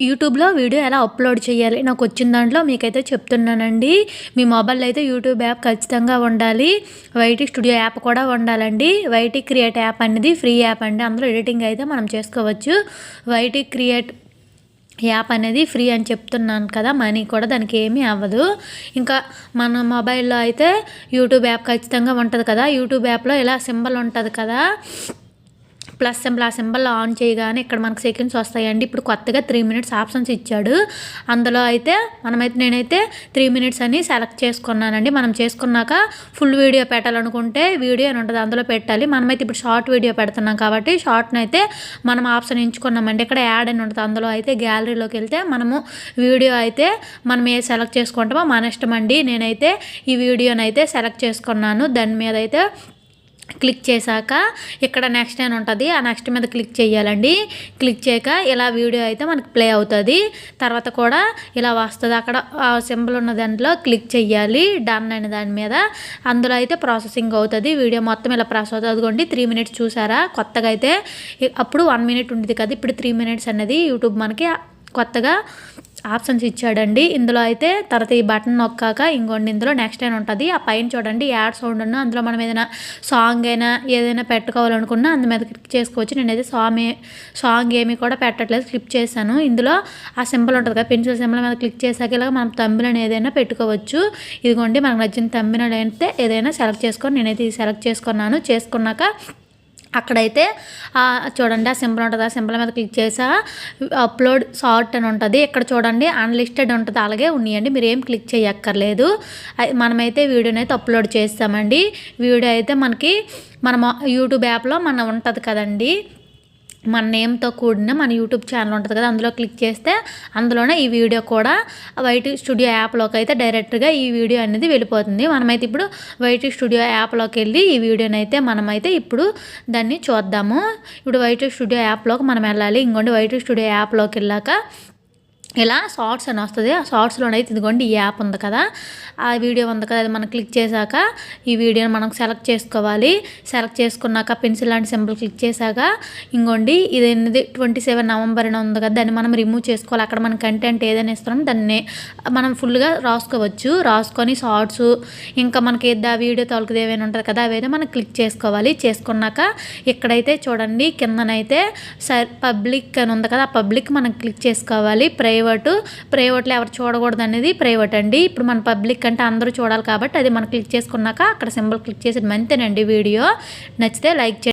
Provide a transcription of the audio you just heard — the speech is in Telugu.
యూట్యూబ్‌లో వీడియో ఎలా అప్‌లోడ్ చేయాలి? నాకొచ్చిన దాంట్లో మీకైతే చెప్తున్నానండి. మీ మొబైల్‌లో అయితే యూట్యూబ్ యాప్ ఖచ్చితంగా ఉండాలి. వైటీ స్టూడియో యాప్ కూడా ఉండాలండి. వైటీ క్రియేట్ యాప్ అనేది ఫ్రీ యాప్ అండి. అందులో ఎడిటింగ్ అయితే మనం చేసుకోవచ్చు. వైటీ క్రియేట్ యాప్ అనేది ఫ్రీ అని చెప్తున్నాను కదా! మనీ కూడా దానికి ఏమీ అవ్వదు. ఇంకా మన మొబైల్‌లో అయితే యూట్యూబ్ యాప్ ఖచ్చితంగా ఉంటది కదా! యూట్యూబ్ యాప్‌లో ఇలా సింబల్ ఉంటది కదా! ప్లస్ సింబల్, ఆ సింబల్ ఆన్ చేయగానే ఇక్కడ మనకు సెకండ్స్ వస్తాయండి. ఇప్పుడు కొత్తగా 3 మినిట్స్ ఆప్షన్స్ ఇచ్చాడు. అందులో అయితే నేనైతే 3 మినిట్స్ అని సెలెక్ట్ చేసుకున్నానండి. మనం చేసుకున్నాక ఫుల్ వీడియో పెట్టాలనుకుంటే వీడియో అని ఉంటుంది, అందులో పెట్టాలి. మనమైతే ఇప్పుడు షార్ట్ వీడియో పెడుతున్నాం కాబట్టి షార్ట్‌నైతే మనం ఆప్షన్ ఎంచుకున్నామండి. ఇక్కడ యాడ్ అని ఉంటుంది, అందులో అయితే గ్యాలరీలోకి వెళ్తే మనము వీడియో అయితే మనం ఏది సెలెక్ట్ చేసుకుంటామో మన ఇష్టం అండి. నేనైతే ఈ వీడియోనైతే సెలెక్ట్ చేసుకున్నాను. దాని మీద అయితే క్లిక్ చేశాక ఇక్కడ నెక్స్ట్ అని ఉంటుంది, ఆ నెక్స్ట్ మీద క్లిక్ చేయాలండి. క్లిక్ చేయక ఇలా వీడియో అయితే మనకి ప్లే అవుతుంది. తర్వాత కూడా ఇలా వస్తుంది. అక్కడ సింబల్ ఉన్న దాంట్లో క్లిక్ చేయాలి, డన్ అనే దాని మీద. అందులో అయితే ప్రాసెసింగ్ అవుతుంది. వీడియో మొత్తం ఇలా ప్రాసెస్ అవుతుంది. అదిగోండి 3 మినిట్స్ చూసారా? కొత్తగా అయితే అప్పుడు 1 మినిట్ ఉండేది కదా, ఇప్పుడు 3 మినిట్స్ అనేది యూట్యూబ్ మనకి కొత్తగా ఆప్షన్స్ ఇచ్చాడండి. ఇందులో అయితే తర్వాత ఈ బటన్ నొక్కాక ఇంకోండి ఇందులో నెక్స్ట్ అని ఉంటుంది. ఆ పైన చూడండి యాడ్ సౌండ్ ఉన్న, అందులో మనం ఏదైనా సాంగ్ అయినా ఏదైనా పెట్టుకోవాలనుకున్నా అందు మీద క్లిక్ చేసుకోవచ్చు. నేనైతే సాంగ్ ఏమి కూడా పెట్టట్లేదు, క్లిక్ చేశాను. ఇందులో ఆ సింబల్ ఉంటుంది కదా, పెన్సిల్ సింబల్ మీద క్లిక్ చేశాక ఇలా మనం థంబ్నెయిల్ ఏదైనా పెట్టుకోవచ్చు. ఇదిగోండి మనకు నచ్చిన థంబ్నెయిల్ అయితే ఏదైనా సెలెక్ట్ చేసుకొని నేనైతే ఇది సెలెక్ట్ చేసుకున్నాను. చేసుకున్నాక అక్కడైతే చూడండి ఆ సింబల్ ఉంటుంది, ఆ సింబల్ మీద క్లిక్ చేసా అప్లోడ్ షార్ట్ అని ఉంటుంది. ఇక్కడ చూడండి అన్లిస్టెడ్ ఉంటుంది, అలాగే ఉన్నాయండి. మీరు ఏం క్లిక్ చేయక్కర్లేదు. మనమైతే వీడియోని అయితే అప్లోడ్ చేస్తామండి. వీడియో అయితే మనకి మన యూట్యూబ్ యాప్లో ఉంటుంది కదండి, మన నేమ్తో కూడిన మన యూట్యూబ్ ఛానల్ ఉంటుంది కదా, అందులో క్లిక్ చేస్తే అందులోనే ఈ వీడియో కూడా వైటీ స్టూడియో యాప్లోకి అయితే డైరెక్ట్గా ఈ వీడియో అనేది వెళ్ళిపోతుంది. మనమైతే ఇప్పుడు వైటీ స్టూడియో యాప్లోకి వెళ్ళి ఈ వీడియోని అయితే మనమైతే ఇప్పుడు దాన్ని చూద్దాము. ఇప్పుడు వైటీ స్టూడియో యాప్లోకి మనం వెళ్ళాలి. ఇంకోండి వైటీ స్టూడియో యాప్లోకి వెళ్ళాక ఇలా షార్ట్స్ అని వస్తుంది. ఆ షార్ట్స్లోనైతే ఇదిగోండి ఈ యాప్ ఉంది కదా, ఆ వీడియో ఉంది కదా, అది మనం క్లిక్ చేశాక ఈ వీడియోని మనం సెలెక్ట్ చేసుకోవాలి. సెలెక్ట్ చేసుకున్నాక పెన్సిల్ లాంటి సింబల్ క్లిక్ చేశాక ఇంకోండి ఇది 27 నవంబర్ అని ఉంది కదా, దాన్ని మనం రిమూవ్ చేసుకోవాలి. అక్కడ మన కంటెంట్ ఏదైనా ఇస్తున్నాం దాన్ని మనం ఫుల్గా రాసుకోవచ్చు. రాసుకొని షార్ట్స్ ఇంకా మనకి ఆ వీడియో తాలూకుది ఏమైనా ఉంటుంది కదా, అవైతే మనం క్లిక్ చేసుకోవాలి. చేసుకున్నాక ఇక్కడైతే చూడండి కిందనైతే పబ్లిక్ అని ఉంది కదా, ఆ పబ్లిక్ మనం క్లిక్ చేసుకోవాలి. ప్రైవేట్లో ఎవరు చూడకూడదు అనేది ప్రైవేట్ అండి. ఇప్పుడు మన పబ్లిక్ అంటే అందరూ చూడాలి కాబట్టి అది మనం క్లిక్ చేసుకున్నాక అక్కడ సింబల్ క్లిక్ చేసి అంతేనండి. వీడియో నచ్చితే లైక్ చేయండి.